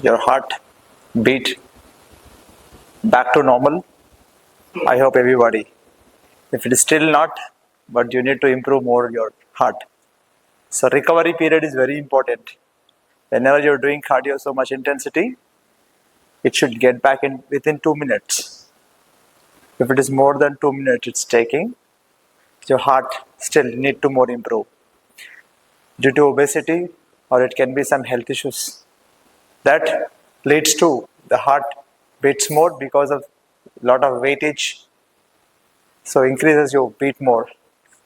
your heart beat back to normal? I hope everybody. If it is still not, but you need to improve more your heart. So recovery period is very important. Whenever you're doing cardio so much intensity, it should get back in within 2 minutes. If it is more than 2 minutes it's taking, your heart still need to more improve due to obesity, or it can be some health issues. That leads to the heart beats more because of lot of weightage, so increases your beat more.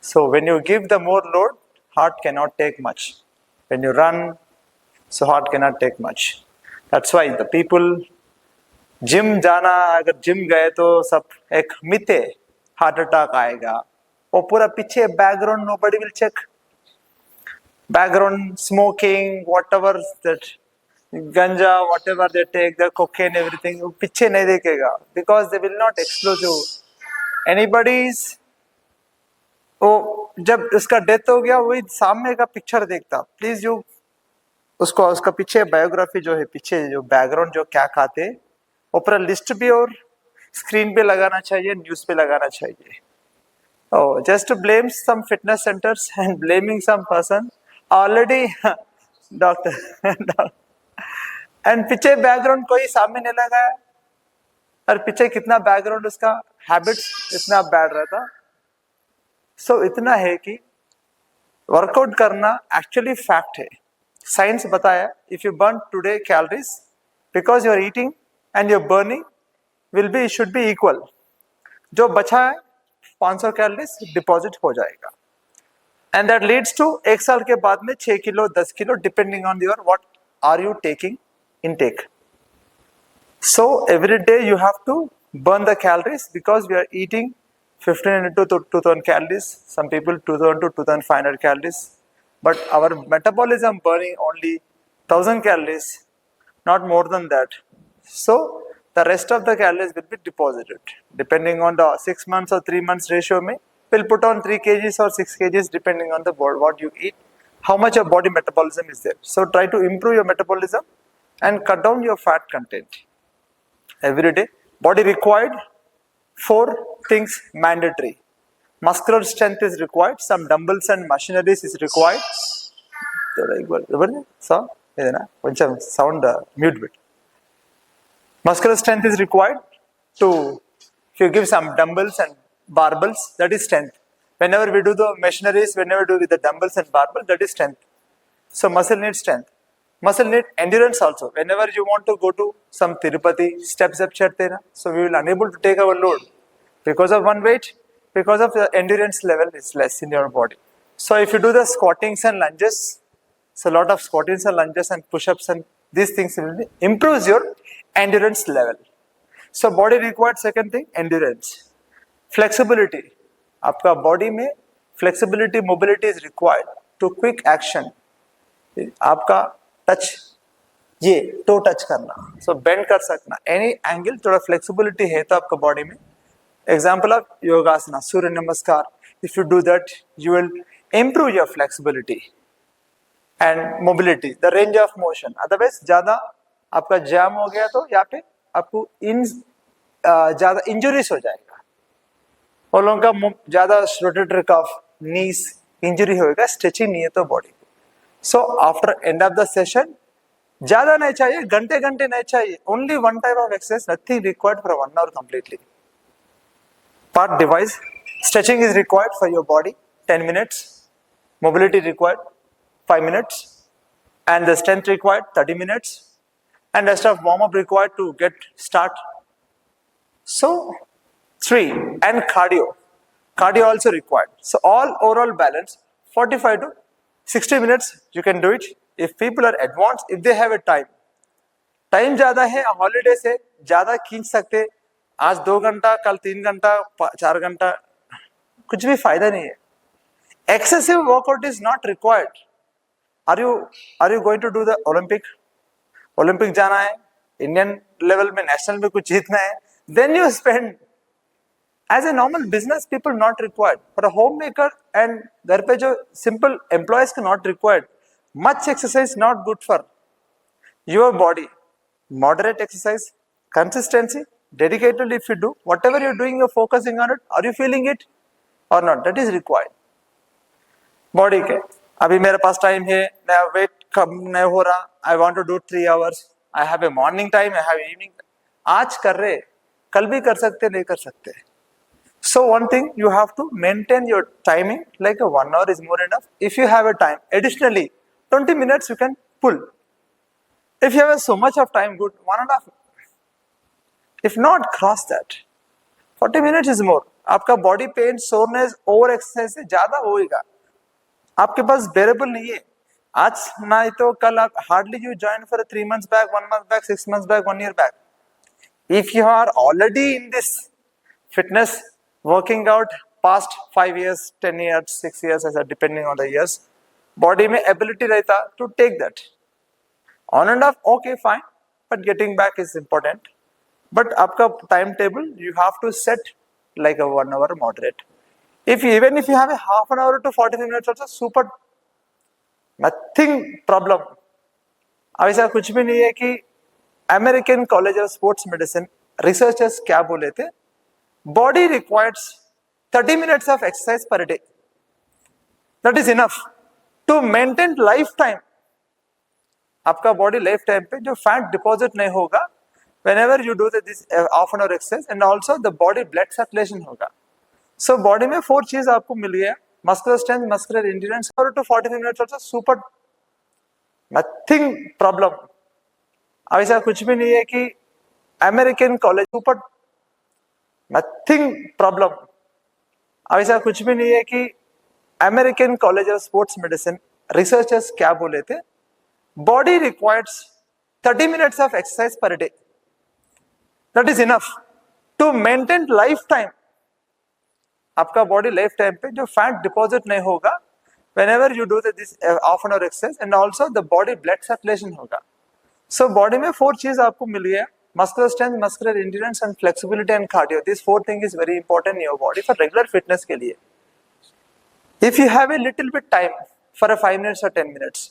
So when you give the more load, heart cannot take much. When you run, so heart cannot take much. That's why the people gym जाना, अगर gym गए तो सब एक myth है, heart attack आएगा, और पूरा पीछे background nobody will check, background smoking whatever that ganja whatever they take the cocaine everything, वो पीछे नहीं देखेगा because they will not expose you anybody's. वो जब उसका डेथ हो गया वही सामने का पिक्चर देखता, प्लीज यू उसको उसका पीछे बायोग्राफी जो है, पीछे जो बैकग्राउंड जो क्या खाते, ऊपर लिस्ट भी और स्क्रीन पे लगाना चाहिए, न्यूज पे लगाना चाहिए. Oh, just to blame some fitness centers and blaming some person already doctor and पीछे बैकग्राउंड कोई सामने नहीं लगा है, और पीछे कितना बैकग्राउंड उसका हैबिट्स इतना बैड रहता. सो इतना है कि वर्कआउट करना एक्चुअली फैक्ट है. साइंस बताया if you burn today calories because you are eating and your burning will be should be equal. जो बचा है 500 कैलोरीज डिपॉजिट हो जाएगा, एंड दैट लीड्स टू एक साल के बाद में 6 kilo 10 kilo depending on your what are you taking intake. So every day you have to burn the calories because we are eating 1500 to 2000 calories, some people 2000 to 2500 calories, but our metabolism burning only 1000 calories, not more than that. So the rest of the calories will be deposited depending on the 6 months or 3 months ratio. May will put on 3 kgs or 6 kgs depending on the board what you eat, how much your body metabolism is there. So try to improve your metabolism and cut down your fat content every day. Body required 4 things mandatory. Muscular strength is required, some dumbbells and machineries is required. So sound mute bit. Muscular strength is required to, if you give some dumbbells and barbells, that is strength. Whenever we do the machineries, whenever we do with the dumbbells and barbell, that is strength. So muscle needs strength. Muscle need endurance also. Whenever you want to go to some Tirupati, steps up chadte na, so we will unable to take our load because of one weight, because of the endurance level is less in your body. So if you do the squattings and lunges, so a lot of squattings and lunges and push-ups and these things will improves your endurance level. So body required second thing endurance. Flexibility. आपका body में flexibility, mobility is required to quick action. आपका touch, ये to touch करना, सो bend कर सकना, any angle, थोड़ा flexibility है तो आपका बॉडी में. एग्जांपल ऑफ योगासना, सूर्य नमस्कार, if you do that you will improve your flexibility and mobility, the range of motion. Otherwise ज्यादा आपका जैम हो गया तो यहाँ पे आपको ज्यादा इंजुरीज हो जाएगा. और लोगों का ज्यादा रोटेटर कफ, नीज इंजरी होएगा, स्ट्रेचिंग नहीं है तो body. So after end of the session, ज्यादा नहीं चाहिए, घंटे घंटे नहीं चाहिए, only one type of exercise, nothing required for 1 hour completely. Part device, stretching is required for your body, 10 minutes, mobility required 5 minutes, and the strength required 30 minutes, and rest of warm up required to get start. So 3, and cardio also required. So all overall balance 45 to 60 minutes you can do it. If people are advanced, if they have a time ज्यादा है, holiday से ज्यादा खींच सकते, आज 2 घंटा कल 3 घंटा 4 घंटा, कुछ भी फायदा नहीं है. Excessive workout is not required. Are you going to do the Olympic जाना है, इंडियन लेवल में नेशनल में कुछ जीतना है, then you spend. As a normal business people not required, for a homemaker and घर पे जो simple employees को not required. Much exercise not good for your body. moderate exercise, consistency, dedicated. If you do whatever you're doing, you're focusing on it. Are you feeling it or not? That is required. Body के अभी मेरे पास time है, मैं wait कम नहीं हो रहा, I want to do 3 hours, I have a morning time, I have evening, आज कर रहे, कल भी कर सकते, नहीं कर सकते. So one thing, you have to maintain your timing, like a 1 hour is more enough. If you have a time, additionally 20 minutes you can pull. If you have so much of time, good, 1.5. If not, cross that. 40 minutes is more. आपका body pain, soreness, over exercise से ज्यादा होएगा, आपके पास बेरेबल नहीं है. आज ना तो कल आप hardly you join for 3 months back, 1 month back, 6 months back, 1 year back. If you are already in this fitness, working out past 5 years, 10 years, 6 years, as depending on the years, body में ability रहता to take that. On and off, okay, fine, but getting back is important. But आपका timetable, you have to set like a 1 hour moderate. Even if you have a half an hour to 45 minutes also, super, nothing problem. अब ऐसा कुछ भी नहीं है कि American college of sports medicine researchers क्या बोले थे, body requires 30 minutes of exercise per day. That is enough to maintain life time. आपका बॉडी लाइफ टाइम पे जो फैट डिपॉजिट नहीं होगा, whenever you do this half an hour exercise, and also the body blood circulation होगा. So body में 4 चीज आपको मिल गया, मस्कुलर स्ट्रेंथ, मस्कुलर एंड्योरेंस, और to 45 minutes also super, nothing problem. अब ऐसा कुछ भी नहीं है कि American college super, nothing problem. अब ऐसा कुछ भी नहीं है कि American college of sports medicine researchers क्या बोले थे, body requires 30 minutes of exercise per day. That is enough to maintain life time. आपका बॉडी लाइफ टाइम पे जो फैट डिपॉजिट नहीं होगा, whenever you do this half an hour exercise, and also the body blood circulation होगा. So body में 4 चीज आपको मिल गया, muscular strength, muscular endurance, and flexibility and cardio. These 4 things is very important in your body for regular fitness के लिए. If you have a little bit time for a 5 minutes or 10 minutes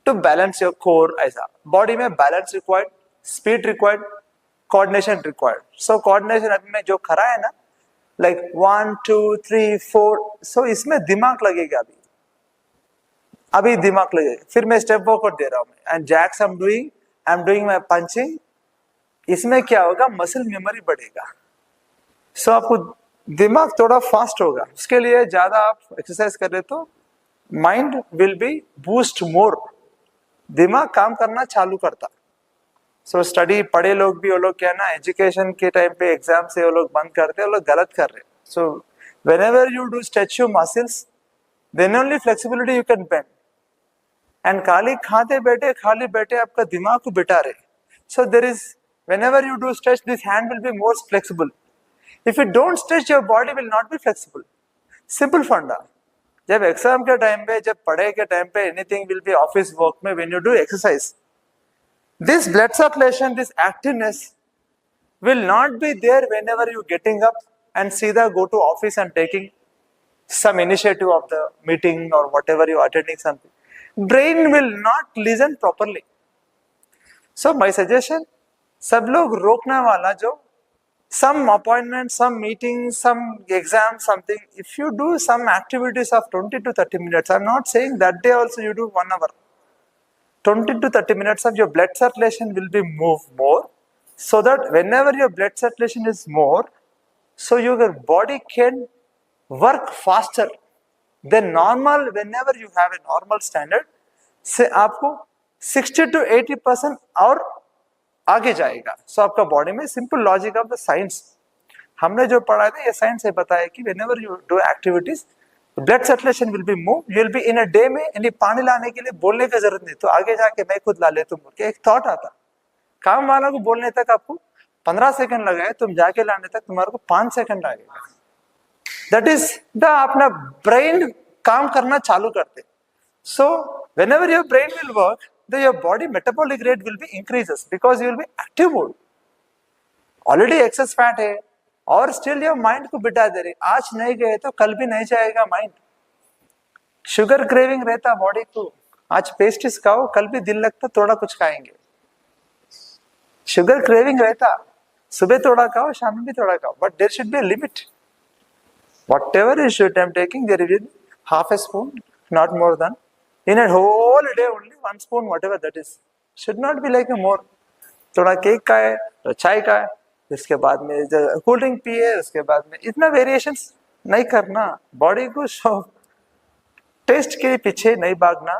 to balance your core, ऐसा body में balance required, speed required, coordination required. So coordination अभी में जो खड़ा है ना, like 1 2 3 4, so इसमें दिमाग लगेगा, अभी दिमाग लगेगा. फिर मैं स्टेप वर्कआउट दे रहा हूँ, and jacks I am doing my punching. इसमें क्या होगा, मसल मेमोरी बढ़ेगा. सो आपको दिमाग थोड़ा फास्ट होगा. उसके लिए ज्यादा आप एक्सरसाइज कर रहे तो माइंड विल बी बूस्ट मोर, दिमाग काम करना चालू करता. सो स्टडी पढ़े लोग भी, वो लोग क्या ना, एजुकेशन के टाइम पे एग्जाम से वो लोग बंद करते हैं, वो लोग गलत कर रहे हैं. So whenever you do stretch your muscles, then only flexibility you can bend. And खाली खाली बैठे आपका दिमाग को बिठा रहे. So there is, whenever you do stretch, this hand will be more flexible. If you don't stretch, your body will not be flexible. Simple funda. जब exam के टाइम पे, जब पढ़ाई के टाइम पे, anything will be office work में, when you do exercise, this blood circulation, this activeness will not be there whenever you getting up and सीधा go to office and taking some initiative of the meeting or whatever you are attending something. Brain will not listen properly. So my suggestion, सब लोग रोकने वाला जो some appointment, some meeting, some exam, something, if you do some activities of 20 to 30 minutes, I'm not saying that day also you do 1 hour, 20 to 30 minutes of your blood circulation will be moved more, so that whenever your blood circulation is more, so your body can work faster than normal. Whenever you have a normal standard, से आपको 60 to 80% और आगे जाएगा. सो आपका body में simple logic of the science, हमने जो पढ़ा था, ये साइंस है बताया कि whenever you do activities, blood circulation will be move. You will be in a day में, यानी पानी लाने के लिए बोलने की जरूरत नहीं, तो आगे जाके मैं खुद ला लेता हूँ, एक थॉट आता. काम वाला को बोलने तक आपको 15 सेकंड लगा है, तुम जाके लाने तक तुम्हारे को 5 सेकंड लगेगा. दैट इज द, अपना ब्रेन काम करना चालू करते. So whenever your brain will work, then your body metabolic rate will be increases because you will be active mode. Already excess fat है और still your mind को बिठा दे रहे. आज नहीं गए तो कल भी नहीं जाएगा माइंड. शुगर क्रेविंग रहता बॉडी को, आज पेस्ट्रीज खाओ, कल भी दिल लगता थोड़ा कुछ खाएंगे. शुगर क्रेविंग रहता, सुबह थोड़ा खाओ शाम में भी थोड़ा खाओ, but there should be a limit. Whatever is should I'm taking, there is half a spoon, not more than. In a whole day, only 1 spoon, whatever that is. Should not be like a more. थोड़ा cake का है, तो चाय का है, इसके बाद में कोल्ड ड्रिंक पिए, उसके बाद में इतना वेरिएशंस नहीं करना. बॉडी को शौक, टेस्ट के पीछे नहीं भागना.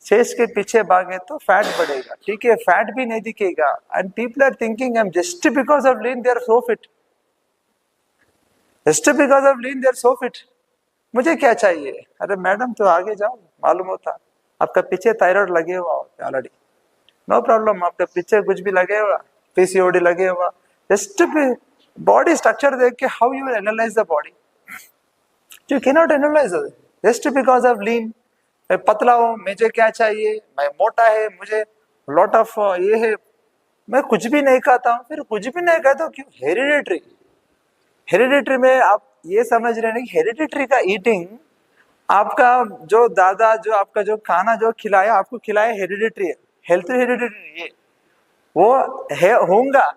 टेस्ट के पीछे भागे तो फैट बढ़ेगा, ठीक है, फैट भी नहीं दिखेगा. And people are thinking I am just because of lean they are so fit. Just because of lean they are so fit. मुझे क्या चाहिए? अरे मैडम तो आगे जाओ, मालूम होता आपका पीछे थायराइड लगे हुआ होता ऑलरेडी, नो प्रॉब्लम. आपका पीछे कुछ भी लगे हुआ, पीसीओडी लगे हुआ, जस्ट बॉडी स्ट्रक्चर देख के how you analyse the body. You can not analyse just because of lean. मैं पतला हूं, मुझे क्या चाहिए, मैं मोटा है, मुझे लॉट ऑफ ये है, मैं कुछ भी नहीं खाता हूं. फिर कुछ भी नहीं खाता क्यों? हेरिडिटरी. हेरिडिटरी में आप ये समझ रहे हैं कि हेरिडिटरी का ईटिंग, आपका जो दादा जो आपका जो खाना जो खिलाया आपको खिलाया हेरिडिटरी है, हेल्थ हेरिडिटरी, ये वो है होगा.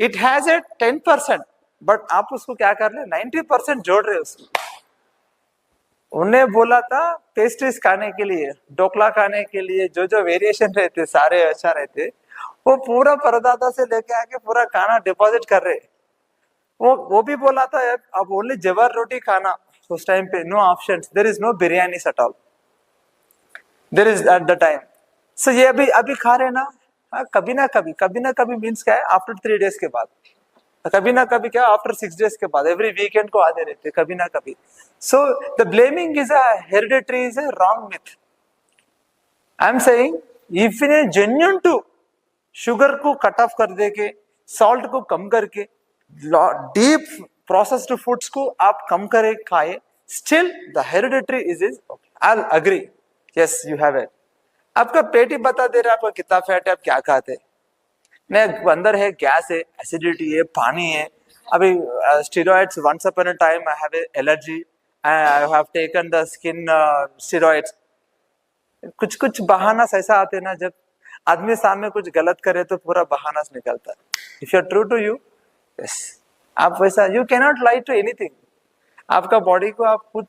इट हैज ए 10%, बट आप उसको क्या कर रहे 90% जोड़ रहे उसको. उन्हें बोला था पेस्ट्रीज खाने के लिए, ढोकला खाने के लिए, जो जो वेरिएशन रहते सारे अच्छा रहते, वो पूरा परदादा से लेके आके पूरा खाना डिपॉजिट कर रहे. वो भी बोला था अब ओनली जवार रोटी खाना. उस टाइम पे no options, there is no biryani at all, there is at the time. So ये अभी खा रहे ना. कभी ना कभी मीन्स क्या है? आफ्टर 3 days के बाद, कभी ना कभी क्या, आफ्टर 6 days के बाद, एवरी वीकेंड को आते रहते कभी ना कभी. So the blaming is a hereditary, is a wrong myth. I am saying if in a genuine to sugar को कट ऑफ कर दे के, सॉल्ट को कम करके, डीप प्रोसेस्ड फूड्स को आप कम करे खाए, still the hereditary is I agree, yes you have it. आपका पेट ही बता दे रहा है आपका कितना फैट है, आप क्या खाते. नहीं, अंदर है गैस है, एसिडिटी है, पानी है. अभी steroids, once upon a time I have allergy, I have taken the skin steroids. कुछ बहाना ऐसा आते ना, जब आदमी सामने कुछ गलत करे तो पूरा बहाना निकलता है. If you are true to you, yes, आप वैसा, you can not lie to anything. आपका बॉडी को आप खुद,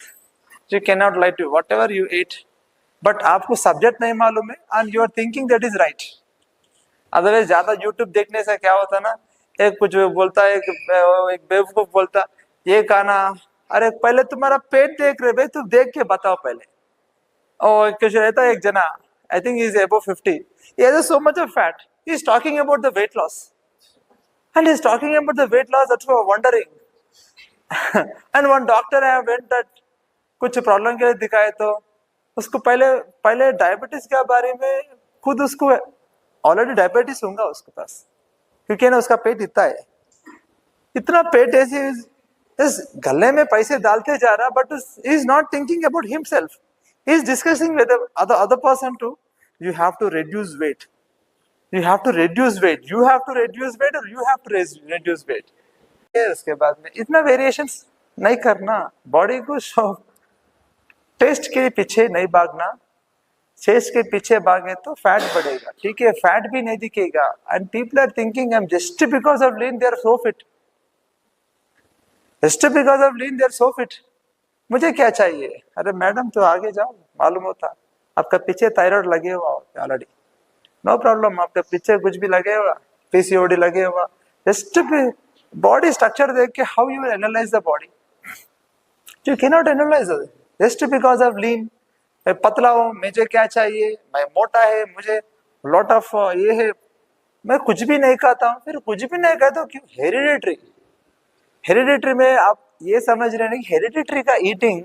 you can not lie to whatever you eat, but आपको सब्जेक्ट नहीं मालूम है and you are thinking that is right. Otherwise ज्यादा यूट्यूब देखने से क्या होता ना, एक कुछ बोलता है, एक बेवकूफ बोलता ये खाना. अरे पहले तुम्हारा पेट देख रहे भाई, तुम देख के बताओ पहले. और कुछ रहता है एक जना, I think is above 50, he has so much of fat, he is talking about the weight loss, and he is talking about the weight loss, that's why I'm wondering. And one doctor I went that कुछ problem के लिए दिखाए, तो उसको पहले diabetes के बारे में, खुद उसको ऑलरेडी डायबिटीज होगा उसके पास, क्योंकि ना उसका पेट इतना है, इतना पेट ऐसे इस गले में पैसे डालते जा रहा, but is not thinking about himself. He is discussing with the other person too. You have to reduce weight. You have to reduce weight. You have to reduce weight, or you have to reduce weight. उसके बाद में इतना variations नहीं करना. Body को शौक, test के पीछे नहीं भागना. टेस्ट के पीछे भागे तो फैट बढ़ेगा, ठीक है, फैट भी नहीं दिखेगा. And people are thinking I am just because of lean they are so fit. Just because of lean they are so fit. मुझे क्या चाहिए? अरे मैडम तो आगे जाओ, मालूम होता आपका पीछे थायराइड लगे हुआ होता ऑलरेडी, नो प्रॉब्लम. आपका पीछे कुछ भी लगे हुआ, पीसीओडी लगे हुआ, जस्ट बॉडी स्ट्रक्चर देख के how you analyse the body. You can not analyse just because of lean. मैं पतला हूं, मुझे क्या चाहिए, मैं मोटा है, मुझे लॉट ऑफ ये है, मैं कुछ भी नहीं खाता हूं. फिर कुछ भी नहीं खाता क्यों? हेरिडिटरी. हेरिडिटरी में आप ये समझ रहे हैं कि हेरिडिटरी का ईटिंग,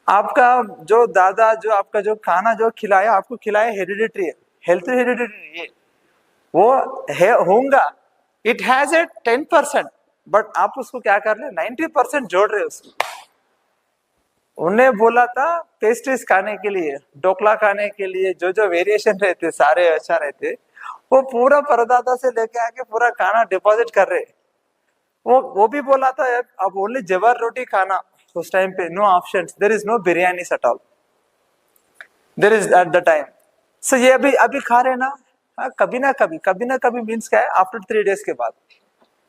आपका जो दादा जो आपका जो खाना जो खिलाया आपको खिलाया हेरिडिटरी है, हेल्थ हेरिडिटरी, ये वो है होगा. इट हैज ए 10%, बट आप उसको क्या कर रहे 90% जोड़ रहे उसको. उन्हें बोला था पेस्ट्रीज खाने के लिए, ढोकला खाने के लिए, जो जो वेरिएशन रहते सारे अच्छा रहते, वो पूरा परदादा से लेके आके पूरा खाना डिपॉजिट कर रहे. वो भी बोला था अब ओनली जवार रोटी खाना. उस टाइम पे no options, there is no biryani at all, there is at the time. So ये अभी खा रहे ना. हाँ, कभी ना कभी मीन्स क्या है, आफ्टर 3 days के बाद,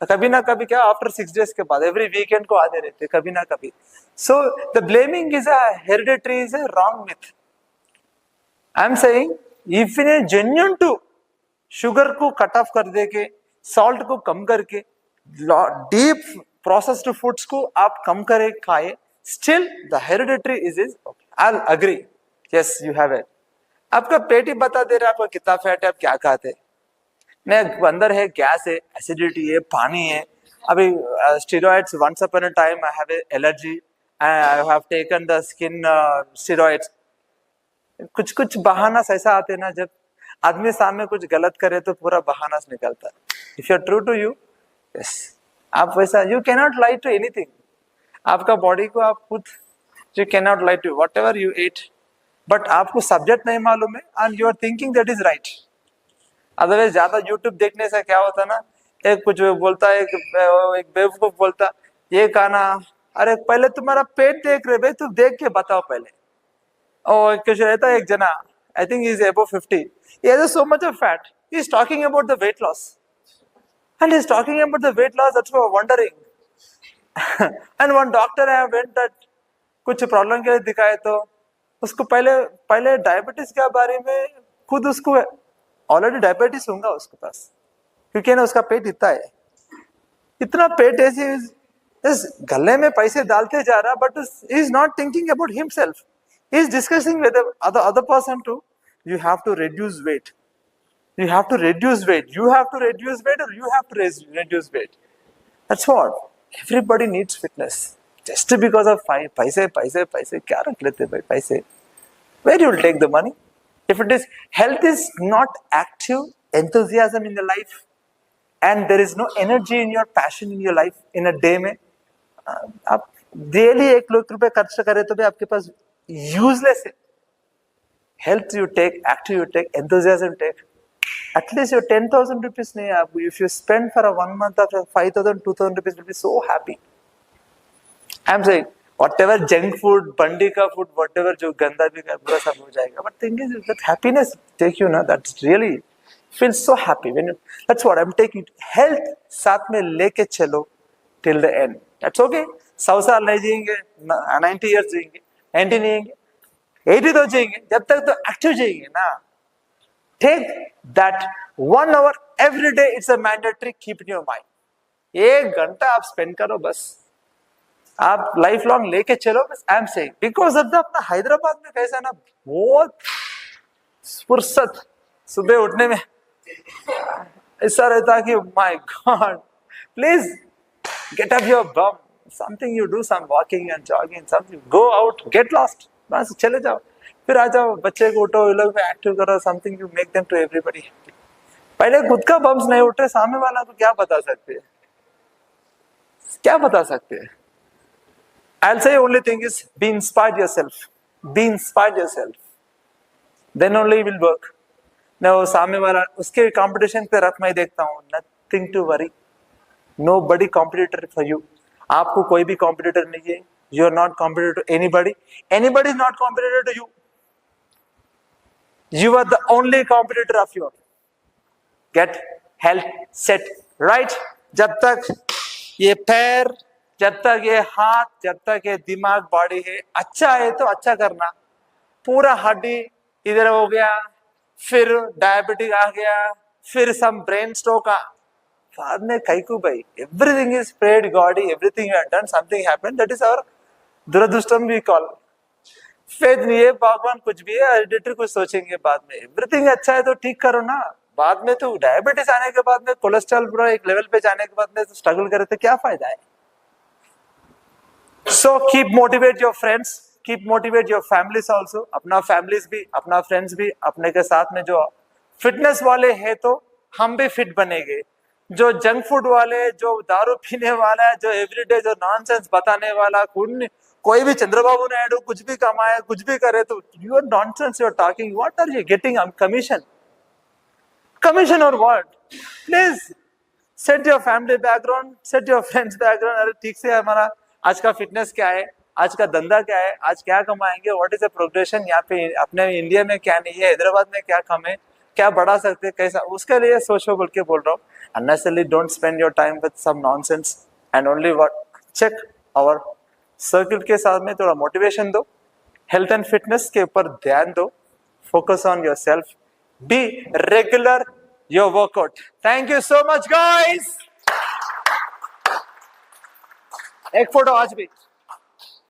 कभी ना कभी क्या, आफ्टर 6 days के बाद, एवरी वीकेंड को आते रहते कभी ना कभी. So the blaming is a hereditary, is a wrong myth. I am saying if in a genuine to sugar को कट ऑफ कर दे के, सॉल्ट को कम करके, डीप प्रोसेस्ड फूड्स को आप कम करे खाए, still the hereditary is I will agree. Yes you have it. आपका पेट ही बता दे रहा है आपका कितना फैट है, आप क्या खाते हैं. नहीं, अंदर है गैस है, एसिडिटी है, पानी है. अभी steroids, once upon a time I have allergy, I have taken the skin steroids. कुछ कुछ बहाना ऐसा आते हैं ना, जब आदमी सामने कुछ गलत करे तो पूरा बहाना निकलता है. If you are true to you, yes, आप वैसा, you can not lie to anything. आपका बॉडी को आप खुद, you can not lie to whatever you eat, but आपको सब्जेक्ट नहीं मालूम है and you are thinking that is right. Otherwise ज्यादा यूट्यूब देखने से क्या होता ना, एक कुछ बोलता है, एक बेवकूफ बोलता ये खाना, अरे पहले तुम्हारा पेट देख रहे भाई, तुम देख के बताओ पहले. और कुछ रहता है एक जना, I think he is above 50. He has so much of fat. He is talking about the weight loss. And he is talking about the weight loss, that's why I'm wondering. And one doctor I went that कुछ problem के लिए दिखाए तो उसको पहले diabetes के बारे में, खुद उसको ऑलरेडी डायबिटीज होगा उसके पास, क्योंकि ना उसका पेट इतना है, इतना पेट ऐसे इस गले में पैसे डालते जा रहा, but he is not thinking about himself. He is discussing with the other person too. You have to reduce weight. You have to reduce weight. You have to reduce weight, or you have to reduce weight. That's what. Everybody needs fitness. Just because of paise, क्या रख लेते भाई पैसे? Where you will take the money? If it is, health is not active enthusiasm in your life, and there is no energy in your passion in your life in a day में, आप daily 1 lakh रुपए खर्च करें तो भी आपके पास useless है. Health you take, active you take, enthusiasm take. At least your 10,000 rupees नहीं है आपको. If you spend for a 1 month of 5,000, 2,000 rupees, will be so happy. I'm saying whatever junk food, बंडी का food, whatever जो गंदा भी का पूरा सब हो जाएगा. But thing is that happiness take you ना, that's really feels so happy when you. That's what I'm taking. Health साथ में लेके चलो till the end. That's okay. 100 साल नहीं जिएंगे, 90 years जिएंगे, 90 नहीं जिएंगे, 80 तो जिएंगे, जब तक तो एक्टिव जिएंगे ना. Take that 1 hour every day. It's a mandatory. Keep in your mind. 1 घंटा आप स्पेंड करो बस, आप लाइफ लॉन्ग लेके चलो बस. आई am saying because of the अपना हैदराबाद में कैसा ना, बहुत फुर्सत सुबह उठने में ऐसा रहता कि my God, please get up your bum, something you do, some walking and jogging, something, go out, get lost, बस चले जाओ, फिर आ जाओ, बच्चे को उठो, ये लोग भी एक्टिव करो, something you make them to everybody. पहले खुद का बम्स नहीं उठ रहे, सामने वाला को क्या बता सकते हैं, क्या बता सकते हैं. I'll say only thing is be inspired yourself. Be inspired yourself. Then only it will work. मैं वो सामने वाला उसके कंपटीशन पे रख मैं देखता हूँ. Nothing to worry. Nobody competitor for you. आपको कोई भी competitor नहीं है. You are not competitor to anybody. Anybody is not competitor to you. You are the only competitor of you. Get health set right. जब तक ये पैर, जब तक ये हाथ, जब तक ये दिमाग, बॉडी है, अच्छा है तो अच्छा करना. पूरा हड्डी इधर हो गया, फिर डायबिटिक आ गया, फिर सम ब्रेन स्ट्रोक आ, बाद में कई को भाई. Everything is spread god, everything you have done, something happened, that is our दुरदृष्टम वी कॉल. फेथ नहीं है, भगवान कुछ भी है, हेरिडिटरी कुछ सोचेंगे बाद में. एवरीथिंग अच्छा है तो ठीक करो ना, बाद में तो डायबिटीज आने के बाद में, कोलेस्ट्रॉल पूरा एक लेवल पे जाने के बाद में स्ट्रगल करे तो क्या फायदा है. So keep motivate your friends, keep motivate your families also. अपना families भी, अपना friends भी, अपने के साथ में जो फिटनेस वाले हैं तो हम भी फिट बनेंगे. जो जंक फूड वाले, जो दारू पीने वाला है, जो एवरीडे जो नॉनसेंस बताने वाला, कोई भी चंद्रबाबू नायडू कुछ भी कमाए, कुछ भी करे तो you are nonsense, you are talking. What are you getting on commission? Commission or what? Please set your family background, set your friends background. अरे ठीक से हमारा आज का फिटनेस क्या है, आज का धंधा क्या है, आज क्या कमाएंगे, व्हाट इज द प्रोग्रेशन, यहाँ पे अपने इंडिया में क्या नहीं है, हैदराबाद में क्या कम है, क्या बढ़ा सकते हैं, कैसा, उसके लिए सोचो बोल के बोल रहा हूँ. Unnecessarily don't spend your time with some nonsense and only what check our circle के साथ में थोड़ा मोटिवेशन दो, हेल्थ एंड फिटनेस के ऊपर ध्यान दो, focus on your self, be regular your workout. Thank you so much guys. एक फोटो आज भी.